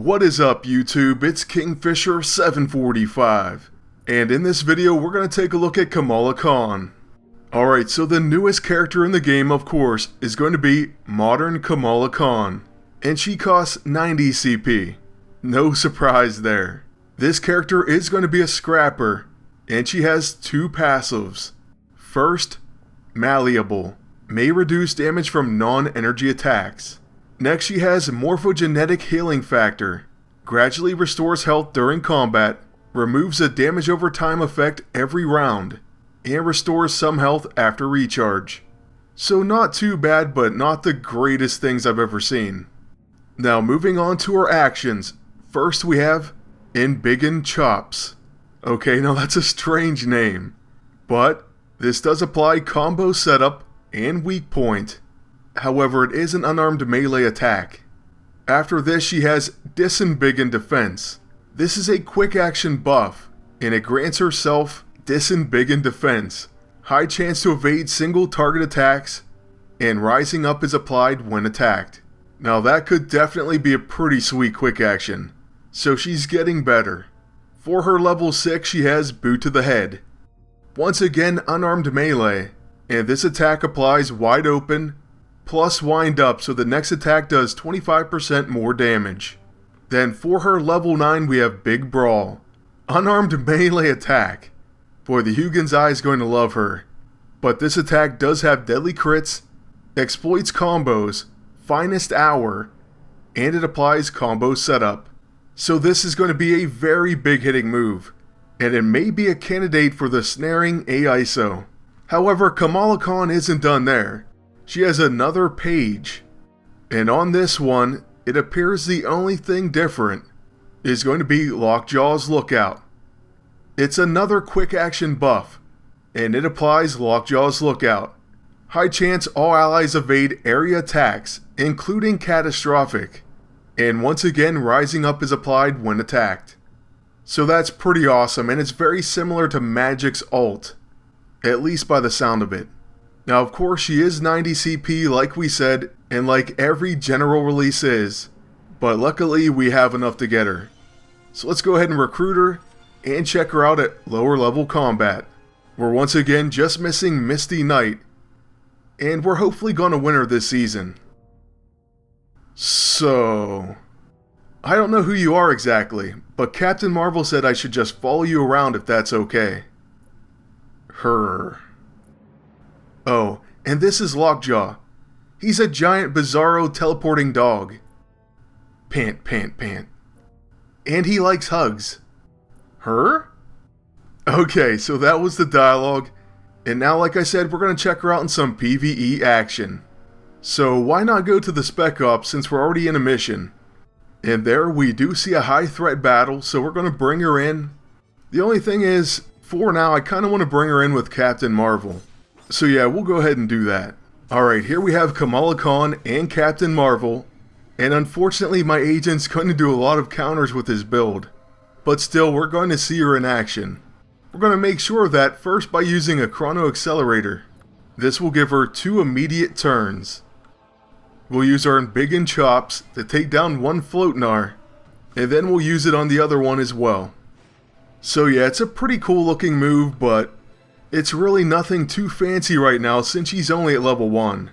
What is up YouTube? It's Kingfisher745, and in this video we're going to take a look at Kamala Khan. Alright, so the newest character in the game, of course, is going to be modern Kamala Khan, and she costs 90 CP. No surprise there. This character is going to be a scrapper, and she has two passives. First, malleable, may reduce damage from non-energy attacks. Next, she has morphogenetic healing factor, gradually restores health during combat, removes a damage over time effect every round, and restores some health after recharge. So not too bad, but not the greatest things I've ever seen. Now moving on to her actions, first we have Embiggened Chops. Okay, now that's a strange name, but this does apply combo setup and weak point. However, it is an unarmed melee attack. After this, she has Disembiggen Defense. This is a quick action buff, and it grants herself Disembiggen Defense, high chance to evade single target attacks, and rising up is applied when attacked. Now that could definitely be a pretty sweet quick action, so she's getting better. For her level 6, she has Boot to the Head. Once again, unarmed melee, and this attack applies wide open, plus wind up, so the next attack does 25% more damage. Then for her level 9 we have Big Brawl, unarmed melee attack. Boy, the Hugin's Eye is going to love her. But this attack does have deadly crits, exploits combos, finest hour, and it applies combo setup. So this is going to be a very big hitting move, and it may be a candidate for the snaring AISO. However, Kamala Khan isn't done there. She has another page, and on this one, it appears the only thing different is going to be Lockjaw's Lookout. It's another quick action buff, and it applies Lockjaw's Lookout. High chance all allies evade area attacks, including catastrophic, and once again rising up is applied when attacked. So that's pretty awesome, and it's very similar to Magic's ult, at least by the sound of it. Now of course she is 90 CP like we said, and like every general release is, but luckily we have enough to get her. So let's go ahead and recruit her, and check her out at lower level combat. We're once again just missing Misty Knight, and we're hopefully gonna win her this season. So, I don't know who you are exactly, but Captain Marvel said I should just follow you around if that's okay. Her. Oh, and this is Lockjaw. He's a giant bizarro teleporting dog. Pant, pant, pant. And he likes hugs. Her? Okay, so that was the dialogue. And now, like I said, we're going to check her out in some PvE action. So why not go to the Spec Ops since we're already in a mission? And there we do see a high threat battle, so we're going to bring her in. The only thing is, for now, I kind of want to bring her in with Captain Marvel. So yeah, we'll go ahead and do that. Alright, here we have Kamala Khan and Captain Marvel, and unfortunately my agent's going to do a lot of counters with his build. But still, we're going to see her in action. We're going to make sure of that first by using a Chrono Accelerator. This will give her 2 immediate turns. We'll use our Embiggened Chops to take down one Floatnar, and then we'll use it on the other one as well. So yeah, it's a pretty cool looking move, but it's really nothing too fancy right now since she's only at level 1.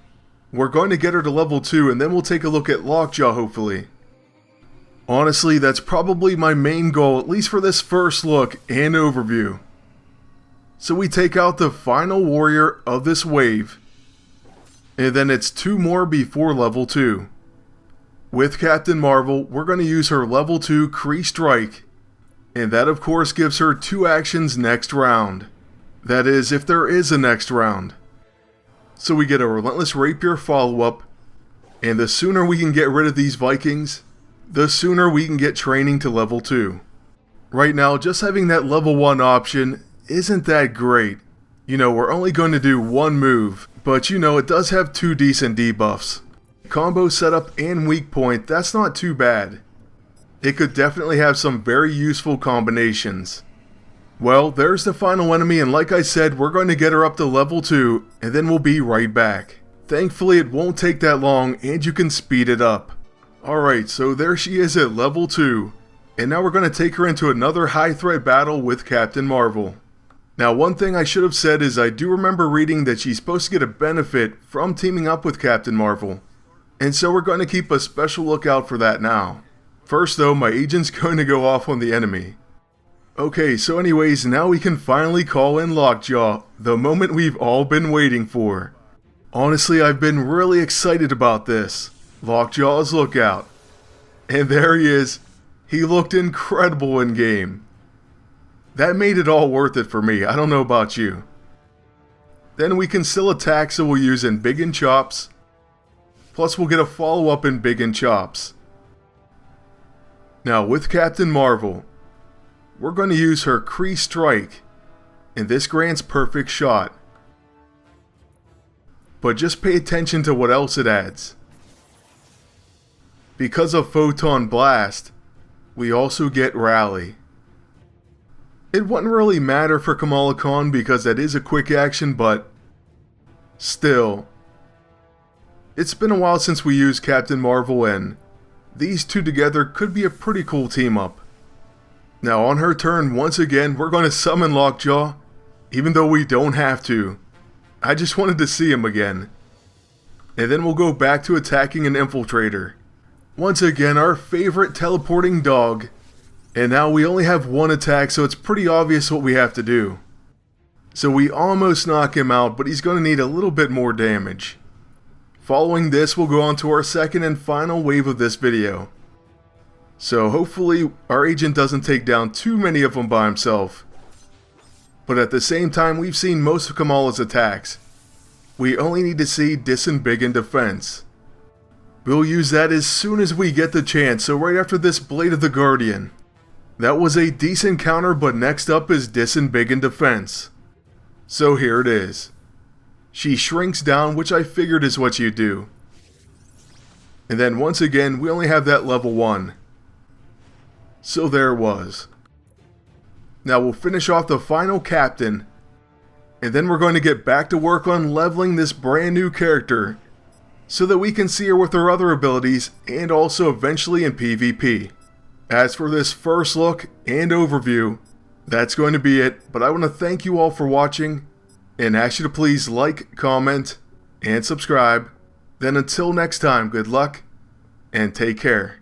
We're going to get her to level 2 and then we'll take a look at Lockjaw hopefully. Honestly, that's probably my main goal, at least for this first look and overview. So we take out the final warrior of this wave, and then it's 2 more before level 2. With Captain Marvel, we're going to use her level 2 Kree Strike, and that of course gives her 2 actions next round. That is, if there is a next round. So we get a Relentless Rapier follow-up, and the sooner we can get rid of these Vikings, the sooner we can get training to level 2. Right now, just having that level 1 option isn't that great. You know, we're only going to do 1 move, but you know, it does have 2 decent debuffs. Combo setup and weak point, that's not too bad. It could definitely have some very useful combinations. Well, there's the final enemy, and like I said, we're going to get her up to level 2, and then we'll be right back. Thankfully, it won't take that long, and you can speed it up. Alright, so there she is at level 2. And now we're going to take her into another high threat battle with Captain Marvel. Now one thing I should have said is I do remember reading that she's supposed to get a benefit from teaming up with Captain Marvel. And so we're going to keep a special lookout for that now. First though, my agent's going to go off on the enemy. Okay, so anyways, now we can finally call in Lockjaw, the moment we've all been waiting for. Honestly, I've been really excited about this. Lockjaw's lookout. And there he is. He looked incredible in game. That made it all worth it for me, I don't know about you. Then we can still attack, so we'll use Embiggened Chops. Plus we'll get a follow-up in Embiggened Chops. Now with Captain Marvel, we're going to use her Kree Strike, and this grants perfect shot. But just pay attention to what else it adds. Because of Photon Blast, we also get Rally. It wouldn't really matter for Kamala Khan because that is a quick action, but still. It's been a while since we used Captain Marvel, and these two together could be a pretty cool team up. Now on her turn, once again, we're going to summon Lockjaw, even though we don't have to. I just wanted to see him again. And then we'll go back to attacking an Infiltrator. Once again, our favorite teleporting dog. And now we only have one attack, so it's pretty obvious what we have to do. So we almost knock him out, but he's going to need a little bit more damage. Following this, we'll go on to our second and final wave of this video. So hopefully our agent doesn't take down too many of them by himself. But at the same time, we've seen most of Kamala's attacks. We only need to see Disembiggen Defense. We'll use that as soon as we get the chance, so right after this Blade of the Guardian. That was a decent counter, but next up is Disembiggen Defense. So here it is. She shrinks down, which I figured is what you do. And then once again, we only have that level 1. So there it was. Now we'll finish off the final captain, and then we're going to get back to work on leveling this brand new character, so that we can see her with her other abilities, and also eventually in PvP. As for this first look and overview, that's going to be it, but I want to thank you all for watching, and ask you to please like, comment, and subscribe. Then until next time, good luck, and take care.